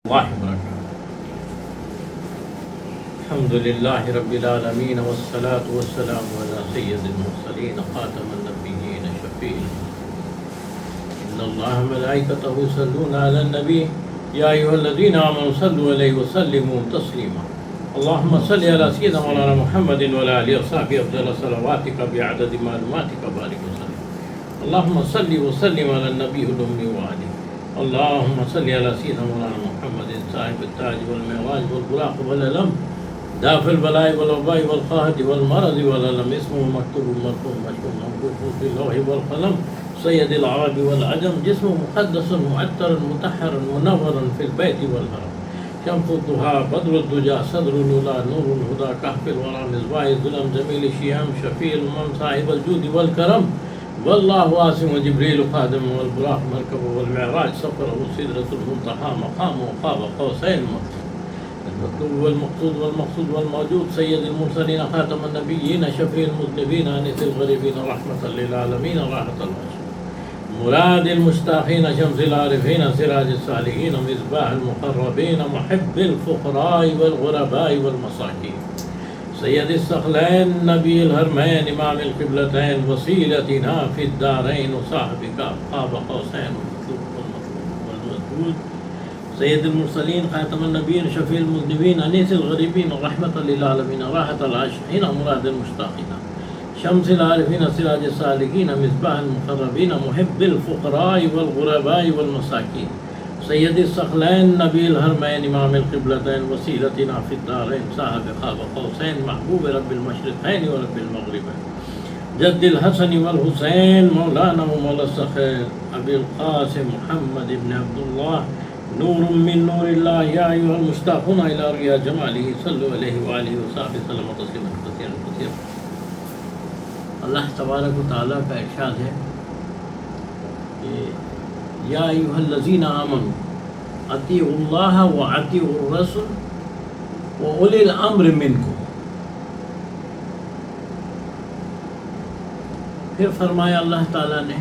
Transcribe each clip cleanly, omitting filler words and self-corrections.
الله وبركاته. الحمد لله رب العالمين والصلاة والسلام على سيد المرسلين خاتم النبيين شفيع. إن الله ملائكته يصلون على النبي يا أيها الذين آمنوا صلوا عليه وسلموا تسليما. اللهم صل على سيدنا مولانا محمد وعلى آله وصحبه أفضل صلواتك بعدد معلوماتك بارك وسلم. اللهم صل وسلم على النبي الأمي وآله. اللهم صل على سيدنا مولانا محمد صاحب التاج والمعراج والبراق والعلم دافع البلاء والوباء والقهد والمرض والألم اسمه مكتوب مرفوع مشهور منقوش في اللوح والقلم سيد العرب والعجم جسمه مقدس معطر مطهر منور في البيت والحرم شمس الضحى بدر الدجى صدر الأولى نور الهدى كهف الورى مصباح الظلم جميل الشيام شفيع الأمم صاحب الجود والكرم والله واسم جبريل خادم والبراق مركب والمعراج سفره سدرة المنتهى مقامه قاب قوسين المطلوب والمقصود والمقصود والموجود سيد المرسلين خاتم النبيين شفيع المذنبين أنس الغريبين رحمة للعالمين راحة البشر مراد المشتاقين شمس العارفين سراج الصالحين مصباح المقربين محب الفقراء والغرباء والمساكين سيد الثقلين نبي الهرمين إمام القبلتين وسيلتنا في الدارين وصاحبك قاب قوسين والمطلوب سيد المرسلين خاتم النبيين شفيع المذنبين أنيس الغريبين رحمة للعالمين راحة العاشقين مراد المشتاقين شمس العارفين سراج السالكين مصباح المقربين محب الفقراء والغرباء والمساكين سيد الثقلين نبي الهرمين إمام القبلتين وسيلتنا في الدارين صاحب قاب قوسين محبوب رب المشرقين ورب المغربين جد الحسن والحسين مولانا ومولى السخير أبي القاسم محمد بن عبد الله نور من نور الله يا أيها المشتاقون إلى رؤيا جماله صلوا عليه وآله وصحبه وسلم تسليما كثيرا كثيرا. اللہ تبارک و تعالیٰ کا ارشاد ہے کہ یا ایھا الذین آمنوا اطیعوا اللہ واطیعوا الرسول واولی الامر منکم. پھر فرمایا اللہ تعالیٰ نے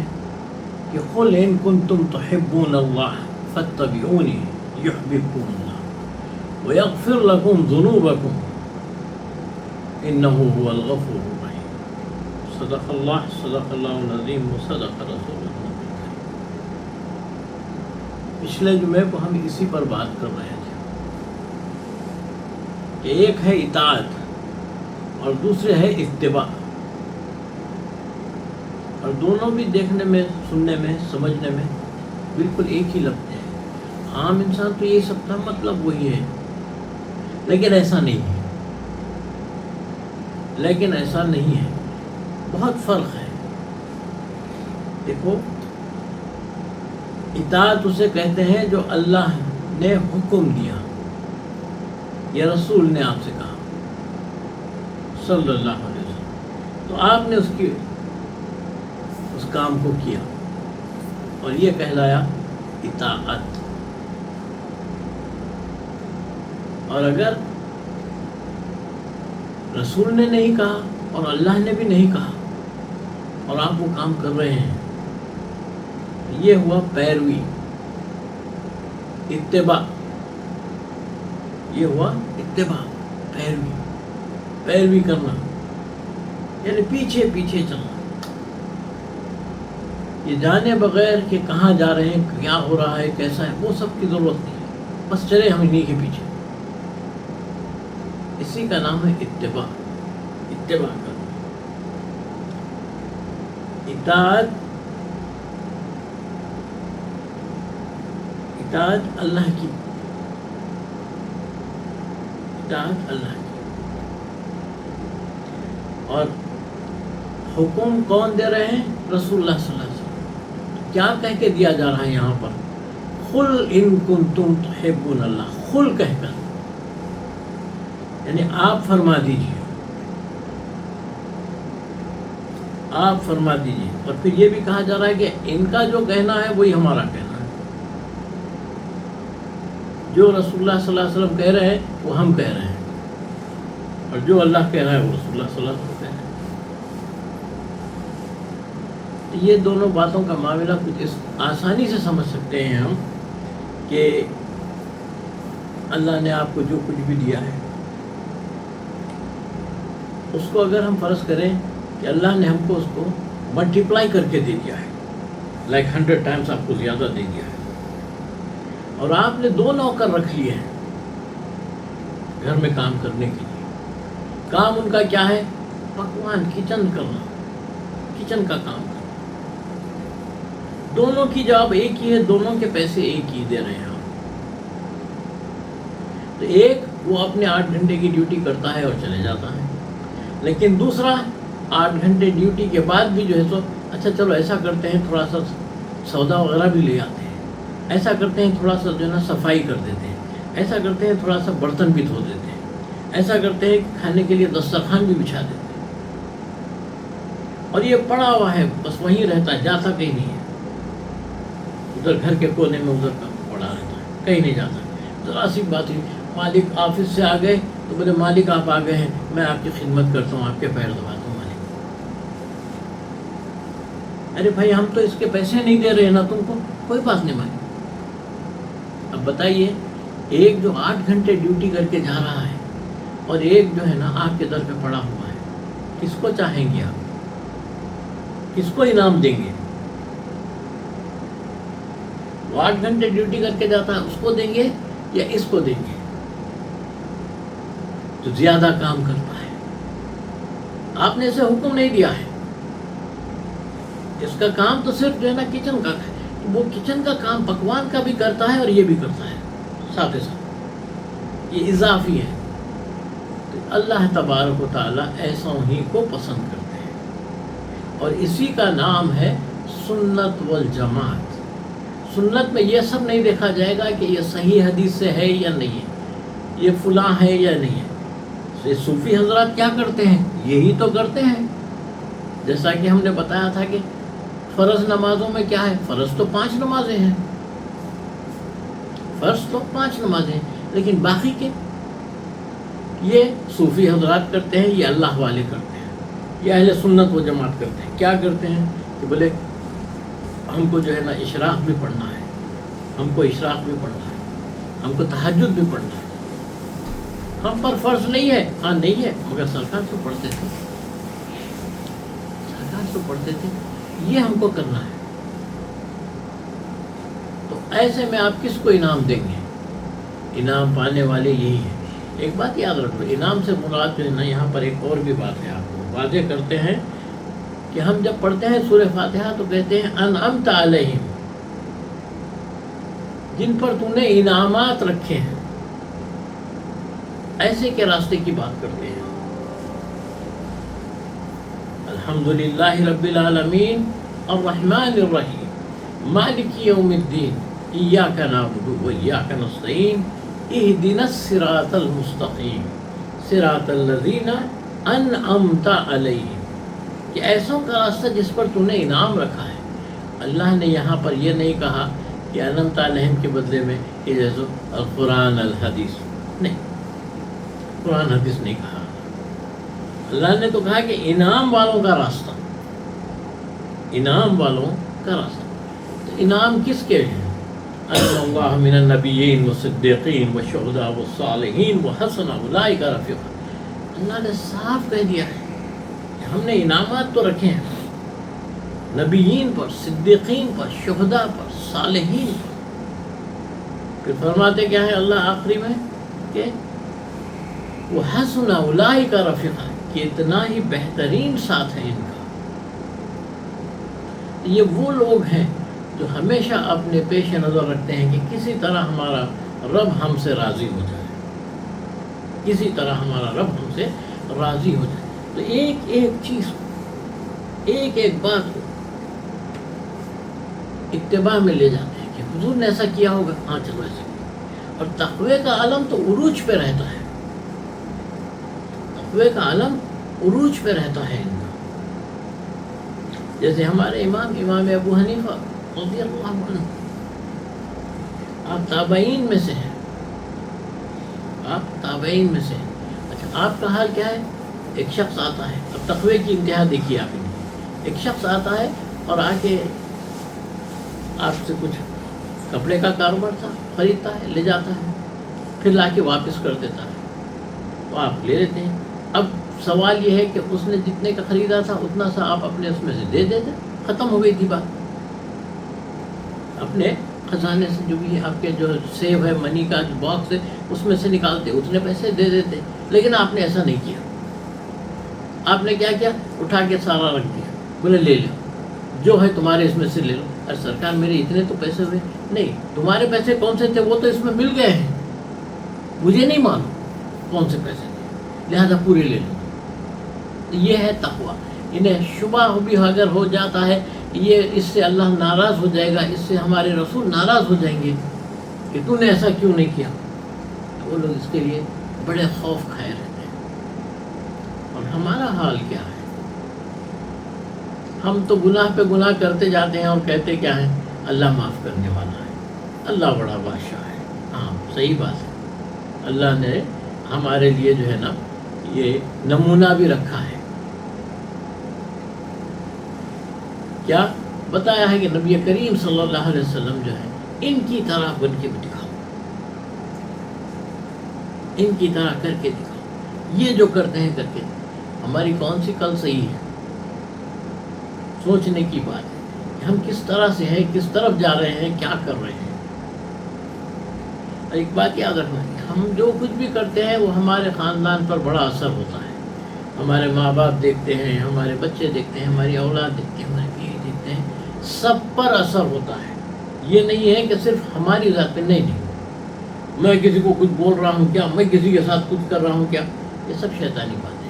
کہ قل ان کنتم تحبون اللہ فاتبعونی یحببکم اللہ ویغفر لکم ذنوبکم انہ هو الغفور الرحیم. صدق اللہ العظیم وصدق رسول اللہ. پچھلے جمعے کو ہم اسی پر بات کر رہے تھے کہ ایک ہے اطاعت اور دوسرے ہے اتباع، اور دونوں بھی دیکھنے میں سننے میں سمجھنے میں بالکل ایک ہی لفظ ہے. عام انسان تو یہ سب کا مطلب وہی ہے، لیکن ایسا نہیں ہے، بہت فرق ہے. دیکھو، اطاعت اسے کہتے ہیں جو اللہ نے حکم دیا یا رسول نے آپ سے کہا صلی اللہ علیہ وسلم، تو آپ نے اس کام کو کیا اور یہ کہلایا اطاعت. اور اگر رسول نے نہیں کہا اور اللہ نے بھی نہیں کہا اور آپ وہ کام کر رہے ہیں، یہ ہوا پیروی، اتباع. یہ ہوا اتباع، پیروی کرنا، یعنی پیچھے چلنا. یہ جانے بغیر کہ کہاں جا رہے ہیں، کیا ہو رہا ہے، کیسا ہے، وہ سب کی ضرورت نہیں ہے، بس چلے ہم انہیں کے پیچھے. اسی کا نام ہے اتباع کرنا. اطاعت اللہ کی، اور حکم کون دے رہے ہیں؟ رسول اللہ صلی اللہ علیہ وسلم. کیا کہہ کے دیا جا رہا ہے یہاں پر؟ قل ان کنتم تحبون اللہ. قل کہہ کر، یعنی آپ فرما دیجیے. اور پھر یہ بھی کہا جا رہا ہے کہ ان کا جو کہنا ہے وہی ہمارا کہنا ہے. جو رسول اللہ صلی اللہ علیہ وسلم کہہ رہے ہیں وہ ہم کہہ رہے ہیں، اور جو اللہ کہہ رہا ہے وہ رسول اللہ صلی اللہ علیہ وسلم کہہ رہے ہیں. یہ دونوں باتوں کا معاملہ کچھ اس آسانی سے سمجھ سکتے ہیں ہم کہ اللہ نے آپ کو جو کچھ بھی دیا ہے اس کو اگر ہم فرض کریں کہ اللہ نے ہم کو اس کو ملٹیپلائی کر کے دے دیا ہے، لائک 100 ٹائمز آپ کو زیادہ دے دیا ہے، اور آپ نے 2 نوکر رکھ لیے ہیں گھر میں کام کرنے کے لیے، کام ان کا کیا ہے؟ پکوان، کچن کرنا، کچن کا کام کرنا، دونوں کی جاب ایک ہی ہے، دونوں کے پیسے ایک ہی دے رہے ہیں آپ، تو ایک وہ اپنے 8 گھنٹے کی ڈیوٹی کرتا ہے اور چلے جاتا ہے، لیکن دوسرا 8 گھنٹے ڈیوٹی کے بعد بھی جو ہے تو اچھا چلو ایسا کرتے ہیں تھوڑا سا سودا وغیرہ بھی لے آتے ہیں، ایسا کرتے ہیں تھوڑا سا جو ہے نا صفائی کر دیتے ہیں، ایسا کرتے ہیں تھوڑا سا برتن بھی دھو دیتے ہیں، ایسا کرتے ہیں کہ کھانے کے لیے دسترخوان بھی بچھا دیتے ہیں، اور یہ پڑا ہوا ہے بس وہیں رہتا ہے، جاتا کہیں نہیں ہے، ادھر گھر کے کونے میں ادھر کا پڑا رہتا ہے، کہیں نہیں جاتا۔ ذرا سی بات ہوئی، مالک آفس سے آ گئے تو بولے مالک آپ آ گئے ہیں، میں آپ کی خدمت کرتا ہوں، آپ کے پیر دباتا ہوں۔ مالک ارے بھائی ہم تو اس کے پیسے نہیں دے رہے ہیں نا تم کو، کوئی بات نہیں مالک۔ اب بتائیے ایک جو 8 گھنٹے ڈیوٹی کر کے جا رہا ہے اور ایک جو ہے نا آپ کے در پہ پڑا ہوا ہے، کس کو چاہیں گے آپ؟ کس کو انعام دیں گے؟ وہ 8 گھنٹے ڈیوٹی کر کے جاتا ہے اس کو دیں گے یا اس کو دیں گے جو زیادہ کام کرتا ہے؟ آپ نے اسے حکم نہیں دیا ہے، اس کا کام تو صرف جو ہے نا کچن کا ہے، وہ کچن کا کام پکوان کا بھی کرتا ہے اور یہ بھی کرتا ہے ساتھ ہی ساتھ، یہ اضافی ہے۔ تو اللہ تبارک و تعالیٰ ایسوں ہی کو پسند کرتے ہیں، اور اسی کا نام ہے سنت والجماعت۔ سنت میں یہ سب نہیں دیکھا جائے گا کہ یہ صحیح حدیث سے ہے یا نہیں ہے، یہ فلاں ہے یا نہیں ہے۔ یہ صوفی حضرات کیا کرتے ہیں؟ یہی تو کرتے ہیں، جیسا کہ ہم نے بتایا تھا کہ فرض نمازوں میں کیا ہے؟ فرض تو 5 نمازیں ہیں، فرض تو 5 نمازیں ہیں، لیکن باقی کے یہ صوفی حضرات کرتے ہیں، یہ اللہ والے کرتے ہیں، یہ اہل سنت و جماعت کرتے ہیں۔ کیا کرتے ہیں کہ بولے ہم کو جو ہے نا اشراق بھی پڑھنا ہے، ہم کو اشراق بھی پڑھنا ہے، ہم کو تہجد بھی پڑھنا ہے، ہم پر فرض نہیں ہے، ہاں نہیں ہے، مگر سرکار تو پڑھتے تھے، سرکار تو پڑھتے تھے، یہ ہم کو کرنا ہے۔ تو ایسے میں آپ کس کو انعام دیں گے؟ انعام پانے والے یہی ہیں۔ ایک بات یاد رکھو، انعام سے مراد جو ہے نا یہاں پر ایک اور بھی بات ہے، آپ کو واضح کرتے ہیں کہ ہم جب پڑھتے ہیں سورہ فاتحہ تو کہتے ہیں انعمت علیہم، جن پر تو نے انعامات رکھے ہیں، ایسے کے راستے کی بات کرتے ہیں۔ الحمدللہ رب العالمین الرحمن الرحیم مالک یوم الدین ایاک نعبد و ایاک نستعین اہدنا الصراط المستقیم صراط الذین انعمت علیہم، کہ ایسوں کا راستہ جس پر تو نے انعام رکھا ہے۔ اللہ نے یہاں پر یہ نہیں کہا کہ انعمت علیہم کے بدلے میں کہ جیسے القرآن الحدیث، نہیں، قرآن حدیث نہیں کہا، اللہ نے تو کہا کہ انعام والوں کا راستہ، انعام والوں کا راستہ۔ تو انعام کس کے ہیں؟ اللہ من النبیین والصدیقین والشہداء والصالحین وحسن اولئک رفیقا۔ اللہ نے صاف کہہ دیا ہے کہ ہم نے انعامات تو رکھے ہیں نبیین پر، صدیقین پر، شہداء پر، صالحین پر۔ پھر فرماتے کیا ہے اللہ آخری میں کہ وحسن اولئک رفیقا، کہ اتنا ہی بہترین ساتھ ہے ان کا۔ یہ وہ لوگ ہیں جو ہمیشہ اپنے پیش نظر رکھتے ہیں کہ کسی طرح ہمارا رب ہم سے راضی ہو جائے، کسی طرح ہمارا رب ہم سے راضی ہو جائے۔ تو ایک ایک چیز کو، ایک ایک بات کو اتباع میں لے جاتے ہیں کہ حضور نے ایسا کیا ہوگا، ہاں چلو ایسے۔ اور تقوی کا عالم تو عروج پہ رہتا ہے، تقوی کا عالم عروج پہ رہتا ہے ان کا۔ جیسے ہمارے امام ابو حنیفہ رضی اللہ عنہ، آپ تابعین میں سے ہیں، آپ تابعین میں سے ہیں۔ اچھا آپ کا حال کیا ہے؟ ایک شخص آتا ہے، اب تقوی کی انتہا دیکھیے آپ نے، ایک شخص آتا ہے اور آ کے آپ سے کچھ کپڑے کا کاروبار تھا، خریدتا ہے، لے جاتا ہے، پھر لا کے واپس کر دیتا ہے، تو آپ لے لیتے ہیں۔ اب سوال یہ ہے کہ اس نے جتنے کا خریدا تھا اتنا سا آپ اپنے اس میں سے دے دیتے، ختم ہو گئی تھی بات۔ اپنے خزانے سے جو بھی آپ کے جو سیو ہے، منی کا جو باکس ہے، اس میں سے نکالتے، اتنے پیسے دے دیتے۔ لیکن آپ نے ایسا نہیں کیا۔ آپ نے کیا کیا؟ اٹھا کے سارا رکھ دیا، بولے لے لو جو ہے تمہارے اس میں سے لے لو۔ ارے سرکار میرے اتنے تو پیسے ہوئے، نہیں تمہارے پیسے کون سے تھے، وہ تو اس میں مل گئے ہیں، مجھے نہیں معلوم کون سے پیسے تھے، لہذا پورے لے لو۔ یہ ہے تقویٰ۔ انہیں شبہ بھی اگر ہو جاتا ہے یہ اس سے اللہ ناراض ہو جائے گا، اس سے ہمارے رسول ناراض ہو جائیں گے کہ تو نے ایسا کیوں نہیں کیا، تو وہ لوگ اس کے لیے بڑے خوف کھائے رہتے ہیں۔ اور ہمارا حال کیا ہے؟ ہم تو گناہ پہ گناہ کرتے جاتے ہیں اور کہتے کیا ہیں؟ اللہ معاف کرنے والا ہے، اللہ بڑا بادشاہ ہے۔ ہاں صحیح بات ہے، اللہ نے ہمارے لیے جو ہے نا یہ نمونہ بھی رکھا ہے۔ کیا بتایا ہے کہ نبی کریم صلی اللہ علیہ وسلم جو ہے ان کی طرح بن کے دکھاؤ، ان کی طرح کر کے دکھاؤ، یہ جو کرتے ہیں کر کے دکھاؤ۔ ہماری کون سی کل صحیح ہے؟ سوچنے کی بات ہے کہ ہم کس طرح سے ہیں، کس طرف جا رہے ہیں، کیا کر رہے ہیں۔ اور ایک بات یاد رکھنا ہے، ہم جو کچھ بھی کرتے ہیں وہ ہمارے خاندان پر بڑا اثر ہوتا ہے۔ ہمارے ماں باپ دیکھتے ہیں، ہمارے بچے دیکھتے ہیں، ہماری اولاد دیکھتے ہیں، ہمارے بیوی دیکھتے ہیں، سب پر اثر ہوتا ہے۔ یہ نہیں ہے کہ صرف ہماری ذات پہ، نہیں میں کسی کو کچھ بول رہا ہوں کیا، میں کسی کے ساتھ کچھ کر رہا ہوں کیا، یہ سب شیطانی باتیں۔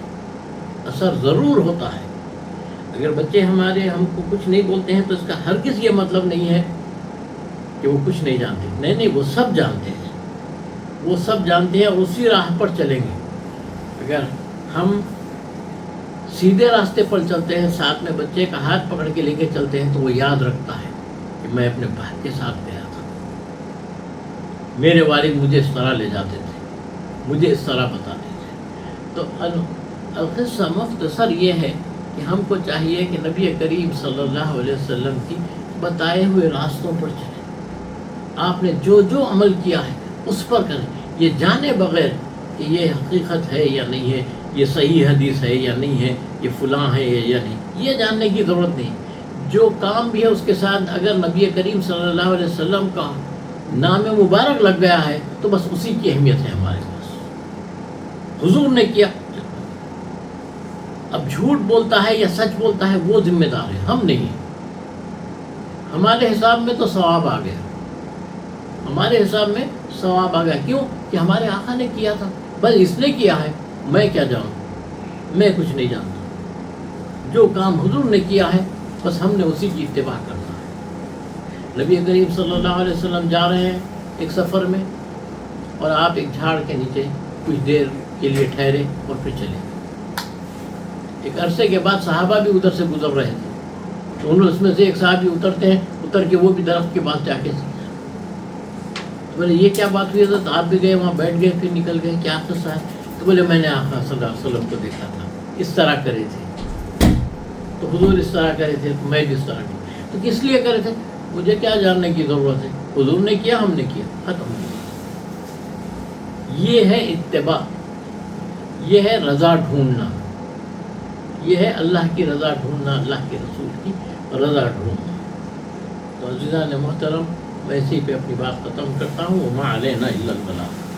اثر ضرور ہوتا ہے۔ اگر بچے ہمارے ہم کو کچھ نہیں بولتے ہیں تو اس کا ہرگز یہ مطلب نہیں ہے کہ وہ کچھ نہیں جانتے، نہیں وہ سب جانتے ہیں، وہ سب جانتے ہیں اور اسی راہ پر چلیں گے۔ اگر ہم سیدھے راستے پر چلتے ہیں، ساتھ میں بچے کا ہاتھ پکڑ کے لے کے چلتے ہیں، تو وہ یاد رکھتا ہے کہ میں اپنے باپ کے ساتھ گیا تھا، میرے والد مجھے اس طرح لے جاتے تھے، مجھے اس طرح بتاتے تھے۔ تو القصہ مختصر یہ ہے کہ ہم کو چاہیے کہ نبی کریم صلی اللہ علیہ وسلم کی بتائے ہوئے راستوں پر چلیں۔ آپ نے جو جو عمل کیا ہے اس پر کریں، یہ جانے بغیر کہ یہ حقیقت ہے یا نہیں ہے، یہ صحیح حدیث ہے یا نہیں ہے، یہ فلاں ہے یا نہیں، یہ جاننے کی ضرورت نہیں۔ جو کام بھی ہے اس کے ساتھ اگر نبی کریم صلی اللہ علیہ وسلم کا نام مبارک لگ گیا ہے تو بس اسی کی اہمیت ہے ہمارے پاس۔ حضور نے کیا، اب جھوٹ بولتا ہے یا سچ بولتا ہے وہ ذمہ دار ہے، ہم نہیں ہیں۔ ہمارے حساب میں تو ثواب آ گیا، ہمارے حساب میں ثواب آ گیا، کیوں کہ ہمارے آقا نے کیا تھا، بس اس نے کیا ہے، میں کیا جانوں، میں کچھ نہیں جانتا۔ جو کام حضور نے کیا ہے بس ہم نے اسی کی اتباع کرنا ہے۔ نبی کریم صلی اللہ علیہ وسلم جا رہے ہیں ایک سفر میں اور آپ ایک جھاڑ کے نیچے کچھ دیر کے لیے ٹھہرے اور پھر چلے۔ ایک عرصے کے بعد صحابہ بھی ادھر سے گزر رہے تھے، تو انہوں اس میں سے ایک صحابی اترتے ہیں، اتر کے وہ بھی درخت کے پاس جا کے بولے یہ کیا بات ہوئی حضرت، آپ بھی گئے وہاں بیٹھ گئے پھر نکل گئے، کیا قصہ ہے؟ تو بولے میں نے آقا صلی اللہ علیہ وسلم کو دیکھا تھا، اس طرح کرے تھے، تو حضور اس طرح کرے تھے تو میں بھی اس طرح کروں، تو کس لیے کرے تھے، مجھے کیا جاننے کی ضرورت ہے، حضور نے کیا ہم نے کیا، ختم ہو گیا۔ یہ ہے اتباع، یہ ہے رضا ڈھونڈنا، یہ ہے اللہ کی رضا ڈھونڈنا، اللہ کے رسول کی رضا ڈھونڈنا۔ تو عزیزان محترم، میں اسی پہ اپنی بات ختم کرتا ہوں۔ وما علینا الا البلاغ۔